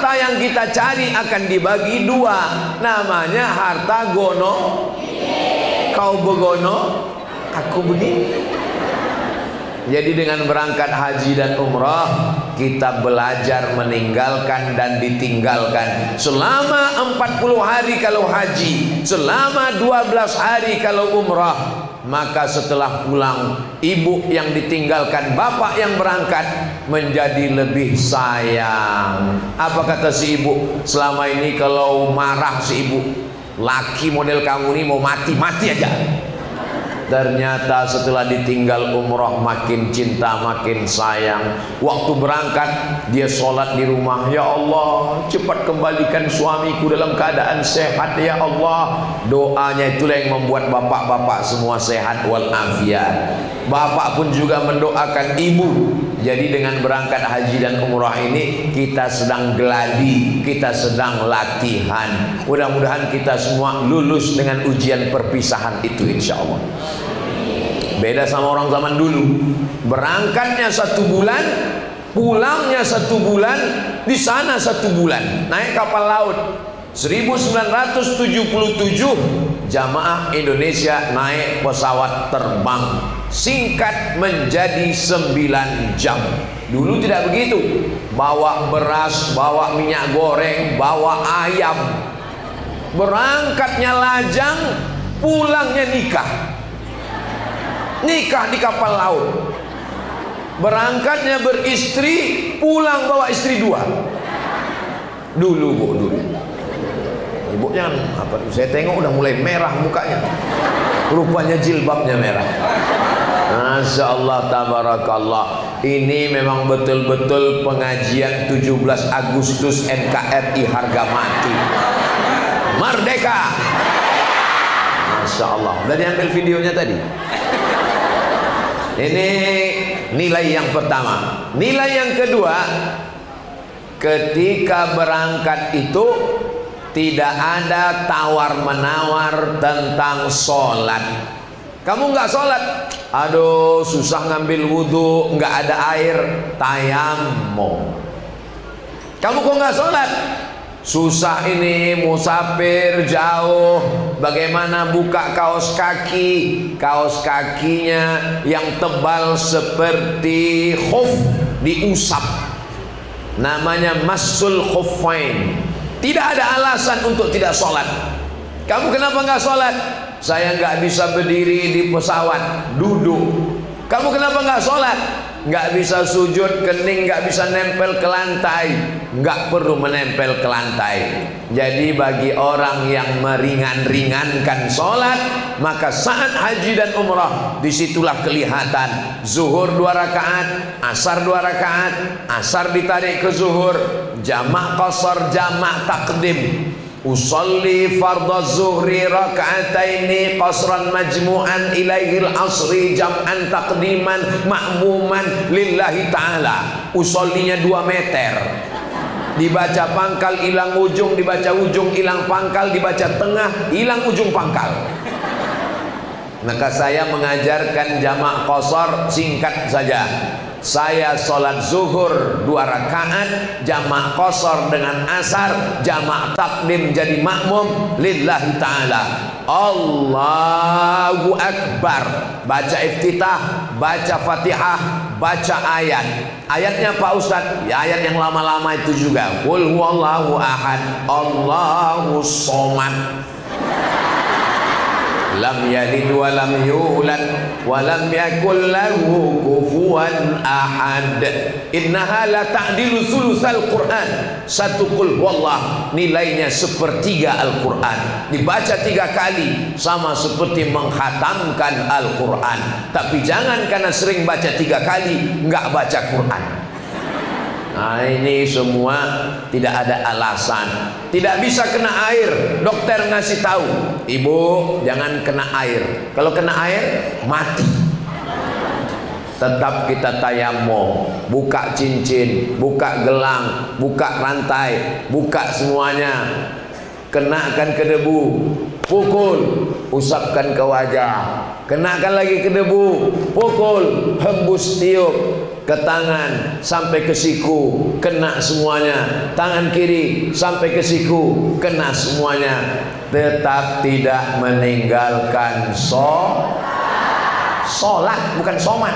harta yang kita cari akan dibagi dua. Namanya harta gono. Kau begono, aku begini. Jadi dengan berangkat haji dan umrah, kita belajar meninggalkan dan ditinggalkan. Selama 40 hari kalau haji, selama 12 hari kalau umrah. Maka setelah pulang, ibu yang ditinggalkan, bapak yang berangkat menjadi lebih sayang. Apa kata si ibu? Selama ini kalau marah si ibu, laki model kamu ini mau mati aja. Ternyata setelah ditinggal umroh makin cinta, makin sayang. Waktu berangkat dia sholat di rumah, ya Allah cepat kembalikan suamiku dalam keadaan sehat ya Allah. Doanya itulah yang membuat bapak-bapak semua sehat walafiat. Bapak pun juga mendoakan ibu. Jadi dengan berangkat haji dan umrah ini kita sedang geladi, kita sedang latihan. Mudah-mudahan kita semua lulus dengan ujian perpisahan itu insya Allah. Beda sama orang zaman dulu, berangkatnya 1 bulan, pulangnya 1 bulan, di sana 1 bulan, naik kapal laut. 1977 jamaah Indonesia naik pesawat terbang singkat menjadi 9 jam. Dulu tidak begitu, bawa beras, bawa minyak goreng, bawa ayam. Berangkatnya lajang, pulangnya nikah. Nikah di kapal laut. Berangkatnya beristri, pulang bawa istri 2. Dulu bu, dulu. Ibunya apa? Saya tengok udah mulai merah mukanya. Rupanya jilbabnya merah. Masya Allah, tabarakallah. Ini memang betul-betul pengajian 17 Agustus NKRI harga mati. Merdeka. Masya Allah. Udah diambil videonya tadi. Ini nilai yang pertama. Nilai yang kedua, ketika berangkat itu tidak ada tawar-menawar tentang sholat. Kamu nggak sholat, aduh susah ngambil wudhu, nggak ada air, tayammum. Kamu kok nggak sholat? Susah ini, musafir jauh, bagaimana buka kaos kaki? Kaos kakinya yang tebal seperti khuf diusap, namanya masul khuffain. Tidak ada alasan untuk tidak sholat. Kamu kenapa nggak sholat? Saya nggak bisa berdiri di pesawat, duduk. Kamu kenapa nggak sholat? Nggak bisa sujud, kening nggak bisa nempel ke lantai. Nggak perlu menempel ke lantai. Jadi bagi orang yang meringan-ringankan sholat, maka saat haji dan umrah disitulah kelihatan. Zuhur 2 rakaat, asar 2 rakaat, asar ditarik ke zuhur, jamak qasar, jamak takdim. Usalli fardhu zuhri raka'ataini qasran majmu'an ilaihil asri jam'an taqdiman ma'muman lillahi ta'ala. Usallinya 2 meter, dibaca pangkal hilang ujung, dibaca ujung hilang pangkal, dibaca tengah hilang ujung pangkal. Maka saya mengajarkan jamak qasar singkat saja. Saya sholat zuhur 2 rakaat, jamak qasar dengan asar, jamak takdim jadi makmum lillahi ta'ala. Allahu Akbar. Baca iftitah, baca fatihah, baca ayat. Ayatnya Pak Ustadz, ya ayat yang lama-lama itu juga. Qul huwallahu ahad, Allahu somad, lam yalid wa lam yulad wa lam yakul lahu kufuwan ahad. Innaha la ta'dilu sulusal Quran. 1 qul huwallah nilainya 1/3 Al-Quran. Dibaca 3 kali sama seperti menghatamkan Al-Quran. Tapi jangan karena sering baca 3 kali nggak baca Quran. Nah ini semua tidak ada alasan. Tidak bisa kena air, dokter ngasih tahu, ibu jangan kena air. Kalau kena air mati. Tetap kita tayammum, buka cincin, buka gelang, buka rantai, buka semuanya. Kenakan ke debu, pukul, usapkan ke wajah. Kenakan lagi ke debu, pukul, hembus tiup. ke tangan sampai ke siku kena semuanya, tangan kiri sampai ke siku kena semuanya, tetap tidak meninggalkan sholat, bukan somat.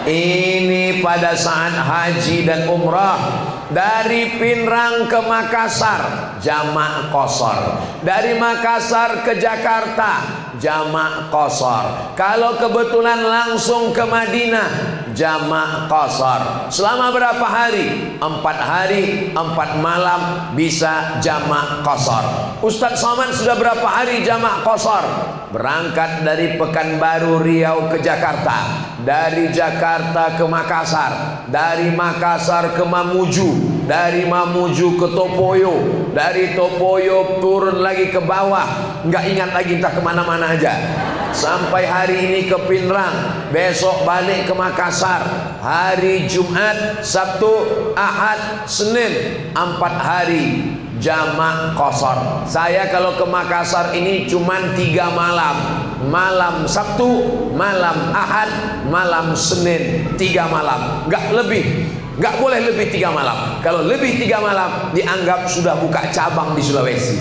Ini pada saat haji dan umrah. Dari Pinrang ke Makassar jamak qashar, dari Makassar ke Jakarta jamak qashar, kalau kebetulan langsung ke Madinah jamak qashar. Selama berapa hari? 4 hari 4 malam bisa jamak qashar. Ustadz Somad sudah berapa hari jamak qashar? Berangkat dari Pekanbaru Riau ke Jakarta, dari Jakarta ke Makassar, dari Makassar ke Mamuju, dari Mamuju ke Topoyo, dari Topoyo turun lagi ke bawah, nggak ingat lagi entah kemana-mana aja, sampai hari ini ke Pinrang, besok balik ke Makassar, hari Jumat, Sabtu, Ahad, Senin, 4 hari jamak qashar. Saya kalau ke Makassar ini cuman 3 malam, malam Sabtu, malam Ahad, malam Senin, 3 malam, nggak lebih, nggak boleh lebih 3 malam. Kalau lebih 3 malam dianggap sudah buka cabang di Sulawesi.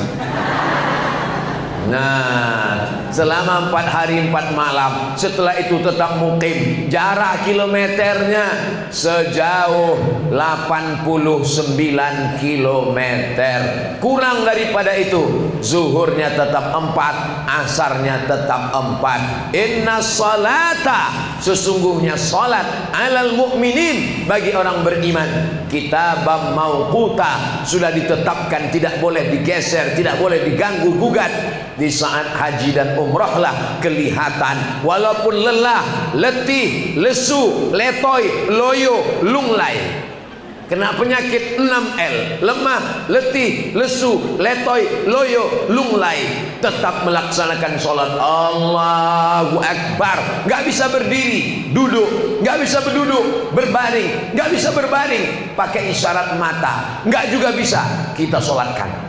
Nah, selama 4 hari 4 malam, setelah itu tetap mukim. Jarak kilometernya sejauh 89 kilometer. Kurang daripada itu, zuhurnya tetap 4, asarnya tetap 4. Inna salata, sesungguhnya salat, alal mu'minin, bagi orang beriman, kitabam mauquta, sudah ditetapkan, tidak boleh digeser, tidak boleh diganggu gugat. Di saat haji dan umrah lah kelihatan, walaupun lelah, letih, lesu, letoy, loyo, lunglai, kena penyakit 6L, lemah, letih, lesu, letoy, loyo, lunglai, tetap melaksanakan sholat. Allahu Akbar. Gak bisa berdiri, duduk, gak bisa berduduk, berbaring, gak bisa berbaring, pakai isyarat mata, gak juga bisa, kita sholatkan.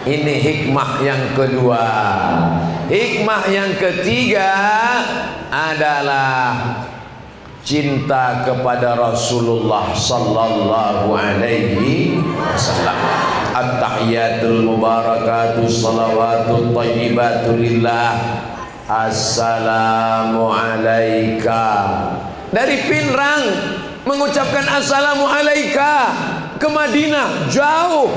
Ini hikmah yang kedua. Hikmah yang ketiga adalah cinta kepada Rasulullah sallallahu alaihi wasallam. At-tahiyatul mubarakatuh salawatut thayyibatu lillah. Assalamu alayka. Dari Pinrang mengucapkan assalamu alayka, ke Madinah jauh,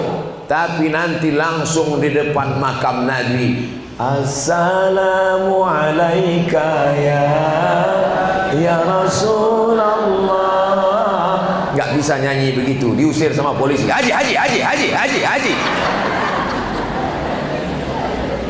tapi nanti langsung di depan makam Nabi, assalamu alayka ya Rasulullah. Gak bisa nyanyi begitu, diusir sama polisi. Haji.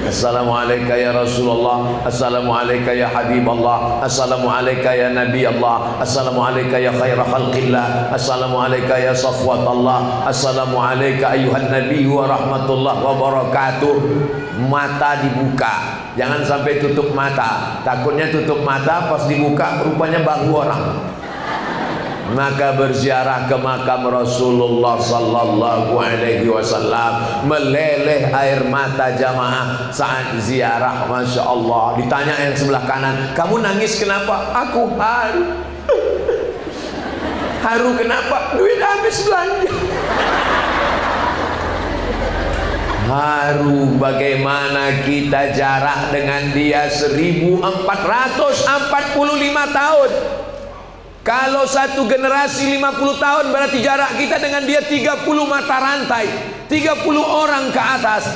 Assalamu alayka ya Rasulullah, assalamu alayka ya Habiballah, assalamu alayka ya Nabi Allah, assalamu alayka ya khaira khalqillah, assalamu alayka ya safwatallah, assalamu alayka ayuhan Nabi wa rahmatullah wa barakatuh. Mata dibuka, jangan sampai tutup mata, takutnya tutup mata pas dibuka rupanya bahu orang. Maka berziarah ke makam Rasulullah sallallahu alaihi wasallam, meleleh air mata jamaah saat ziarah. Masya Allah. Ditanya yang sebelah kanan, kamu nangis kenapa? Aku haru. Haru kenapa? Duit habis belanja. Haru bagaimana kita jarak dengan dia 1445 tahun. Kalau satu generasi 50 tahun, berarti jarak kita dengan dia 30 mata rantai, 30 orang ke atas.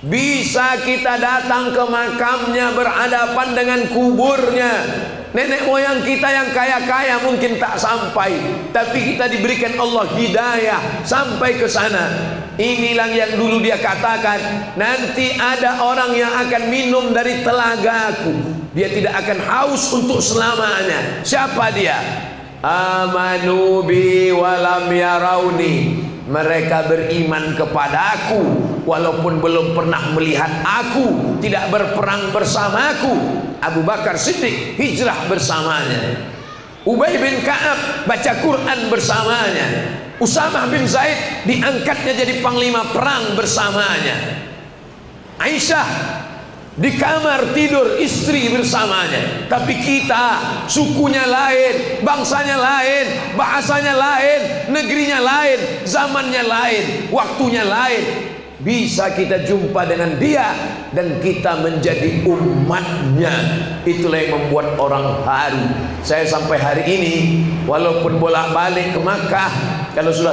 Bisa kita datang ke makamnya, berhadapan dengan kuburnya. Nenek moyang kita yang kaya-kaya mungkin tak sampai, tapi kita diberikan Allah hidayah sampai ke sana. Inilah yang dulu dia katakan, nanti ada orang yang akan minum dari telagaku, dia tidak akan haus untuk selamanya. Siapa dia? Amanu bi walam yarauni. Mereka beriman kepada aku walaupun belum pernah melihat aku, tidak berperang bersamaku. Abu Bakar Siddiq hijrah bersamanya, Ubay bin Ka'ab baca Quran bersamanya, Usamah bin Zaid diangkatnya jadi panglima perang bersamanya, Aisyah di kamar tidur istri bersamanya. Tapi kita sukunya lain, bangsanya lain, bahasanya lain, negerinya lain, zamannya lain, waktunya lain. Bisa kita jumpa dengan dia dan kita menjadi umatnya. Itulah yang membuat orang haru. Saya sampai hari ini walaupun bolak-balik ke Makkah, kalau sudah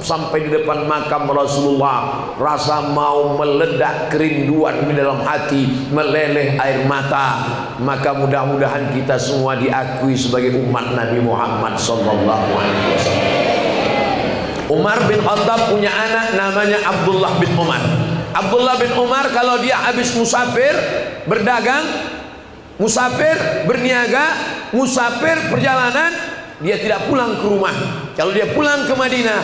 sampai di depan makam Rasulullah, rasa mau meledak kerinduan di dalam hati, meleleh air mata. Maka mudah-mudahan kita semua diakui sebagai umat Nabi Muhammad SAW. Umar bin Khattab punya anak namanya Abdullah bin Umar. Abdullah bin Umar kalau dia habis musafir berdagang, musafir berniaga, musafir perjalanan, dia tidak pulang ke rumah. Kalau dia pulang ke Madinah,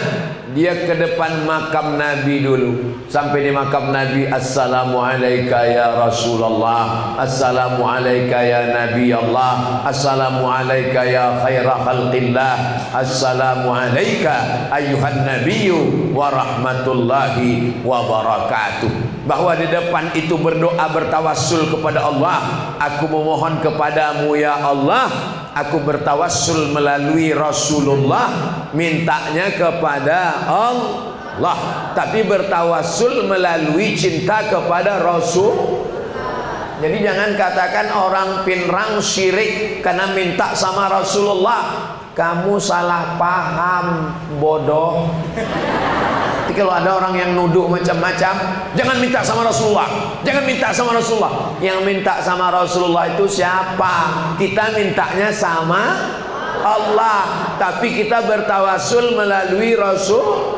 dia ke depan makam Nabi dulu. Sampai di makam Nabi, Assalamualaikum ya Rasulullah, Assalamualaikum ya Nabi Allah, Assalamualaikum ya khaira khalqillah, Assalamualaikum ayuhan nabiyyu wa rahmatullahi wa barakatuh. Bahwa di depan itu berdoa bertawassul kepada Allah. Aku memohon kepadamu ya Allah, aku bertawassul melalui Rasulullah, mintanya kepada Allah, tapi bertawassul melalui cinta kepada Rasul. Jadi jangan katakan orang Pinrang syirik karena minta sama Rasulullah. Kamu salah paham, bodoh. Jadi kalau ada orang yang nuduh macam-macam, jangan minta sama Rasulullah, jangan minta sama Rasulullah. Yang minta sama Rasulullah itu siapa? Kita mintanya sama Allah, tapi kita bertawassul melalui Rasul.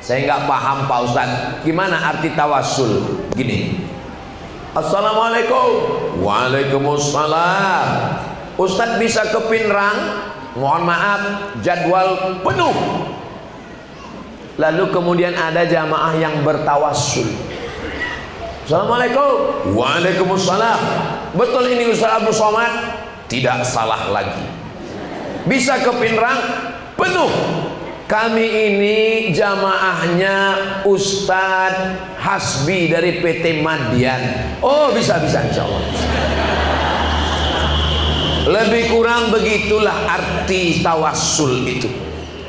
Saya nggak paham Pak Ustadz, gimana arti tawassul? Gini, Assalamualaikum. Waalaikumsalam. Ustadz bisa ke Pinrang, mohon maaf jadwal penuh. Lalu kemudian ada jamaah yang bertawassul. Assalamualaikum. Waalaikumsalam. Betul ini Ustaz Abdul Somad? Tidak salah lagi. Bisa ke Pinrang penuh. Kami ini jamaahnya Ustadz Hasbi dari PT Madian. Oh bisa insya Allah. Lebih kurang begitulah arti tawassul itu.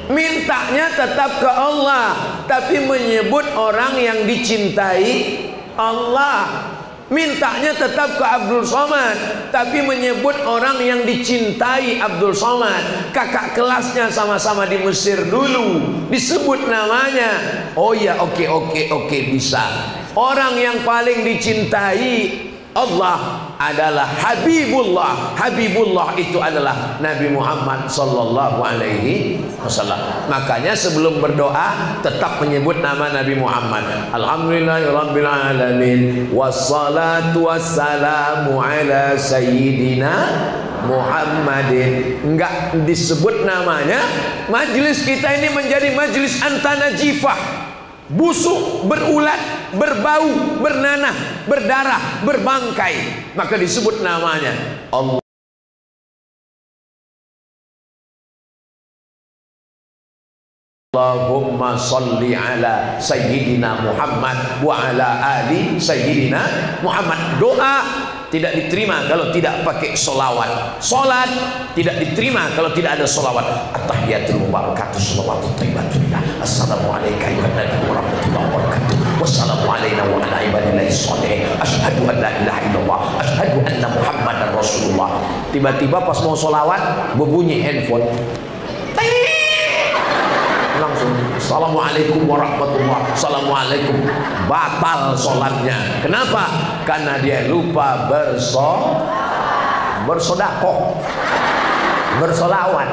Mintanya tetap ke Allah, tapi menyebut orang yang dicintai Allah. Mintanya tetap ke Abdul Somad, tapi menyebut orang yang dicintai Abdul Somad. Kakak kelasnya sama-sama di Mesir dulu, disebut namanya. Oh ya, oke, bisa. Orang yang paling dicintai Allah adalah Habibullah. Habibullah itu adalah Nabi Muhammad sallallahu alaihi wasallam. Makanya sebelum berdoa tetap menyebut nama Nabi Muhammad. Alhamdulillahirabbil alamin wassalatu wassalamu ala sayyidina Muhammadin. Enggak disebut namanya. Majelis kita ini menjadi majelis antanajifah, busuk, berulat, berbau, bernanah, berdarah, berbangkai, maka disebut namanya Allah. Allahumma salli ala sayyidina Muhammad wa ala ali sayyidina Muhammad. Doa tidak diterima kalau tidak pakai solawat. Solat tidak diterima kalau tidak ada solawat. At-tahiyatul mubarakatuh salawatut thayyibatullah. Assalamualaikum warahmatullahi wabarakatuh. Wassalamualaikum wa ala ibadillahi sholihin. Asyhadu an la ilaha illallah, asyhadu anna Muhammadar Rasulullah. Tiba-tiba pas mau solawat berbunyi handphone. Langsung Assalamualaikum warahmatullahi. Assalamualaikum. Batal sholatnya. Kenapa? Karena dia lupa bersodakoh, bersolawat.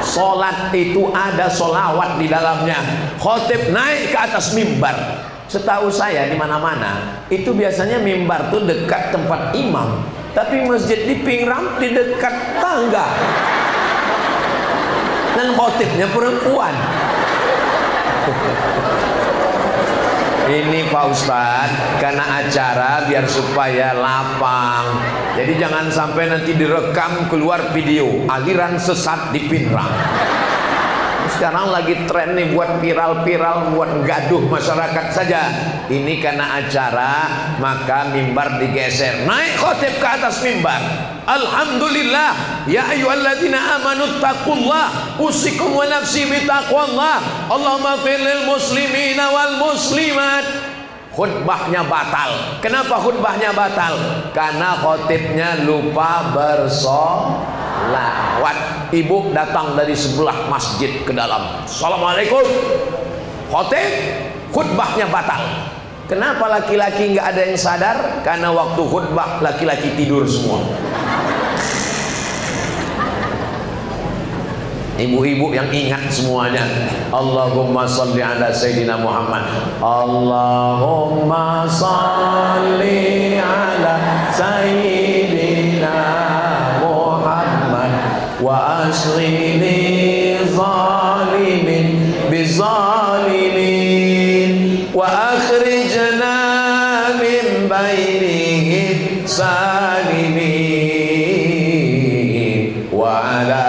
Sholat itu ada solawat di dalamnya. Khotib naik ke atas mimbar. Setahu saya di mana-mana itu biasanya mimbar tuh dekat tempat imam, tapi masjid di Pingrang di dekat tangga. Dan khotibnya perempuan. Ini Pak Ustadz, karena acara biar supaya lapang. Jadi jangan sampai nanti direkam keluar video aliran sesat di Pinrang. sekarang lagi tren nih buat viral-viral, buat gaduh masyarakat saja. Ini karena acara, maka mimbar digeser. Naik khotib ke atas mimbar. Alhamdulillah, ya ayyuhalladzina amanu taqullah, usikum wa nafsi bitaqwallah. Allahumma fir lil muslimina wal muslimat. Khutbahnya batal. Kenapa khutbahnya batal? Karena khotibnya lupa bersolawat. Ibu datang dari sebelah masjid ke dalam. Assalamualaikum. Khotib, khutbahnya batal. Kenapa laki-laki nggak ada yang sadar? Karena waktu khutbah laki-laki tidur semua. Ibu-ibu yang ingat semuanya. Allahumma salli ala Sayyidina Muhammad. Allahumma salli ala Sayyidina Muhammad wa aslini zalimin bizalimin wa akhrijna min bainihim salimin wa ala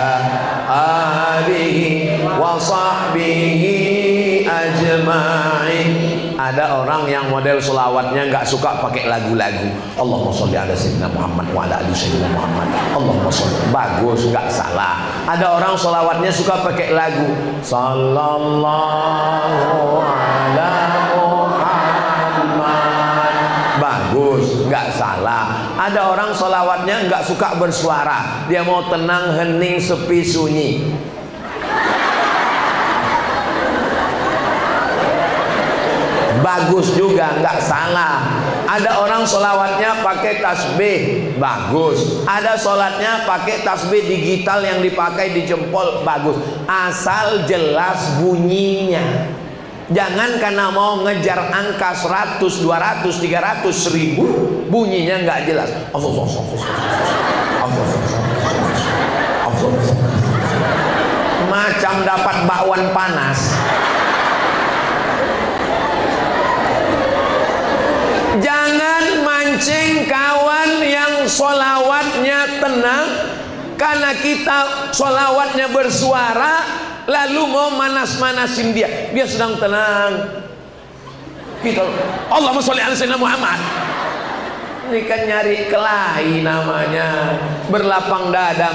alihi wa sahbihi ajma'in. Ada orang yang model selawatnya nggak suka pakai lagu-lagu. Allahumma sholli ala sayyidina Muhammad wa ala ali sayyidina Muhammad. Allahumma sholli. Bagus, nggak salah. Ada orang selawatnya suka pakai lagu. Sallallahu ala Muhammad. Bagus, nggak salah. Ada orang selawatnya nggak suka bersuara. Dia mau tenang, hening, sepi, sunyi. Bagus juga, nggak salah. Ada orang sholawatnya pakai tasbih, bagus. Ada sholatnya pakai tasbih digital yang dipakai di jempol, bagus. Asal jelas bunyinya. Jangan karena mau ngejar angka 100, 200, 300, 1000, bunyinya nggak jelas. Macam dapat bakwan panas. Jangan mancing kawan yang sholawatnya tenang, karena kita sholawatnya bersuara, lalu mau manas-manasin dia. Dia sedang tenang, kita Allahumma sholli ala sayyidina Muhammad. Ini kan nyari kelahi namanya, berlapang dada.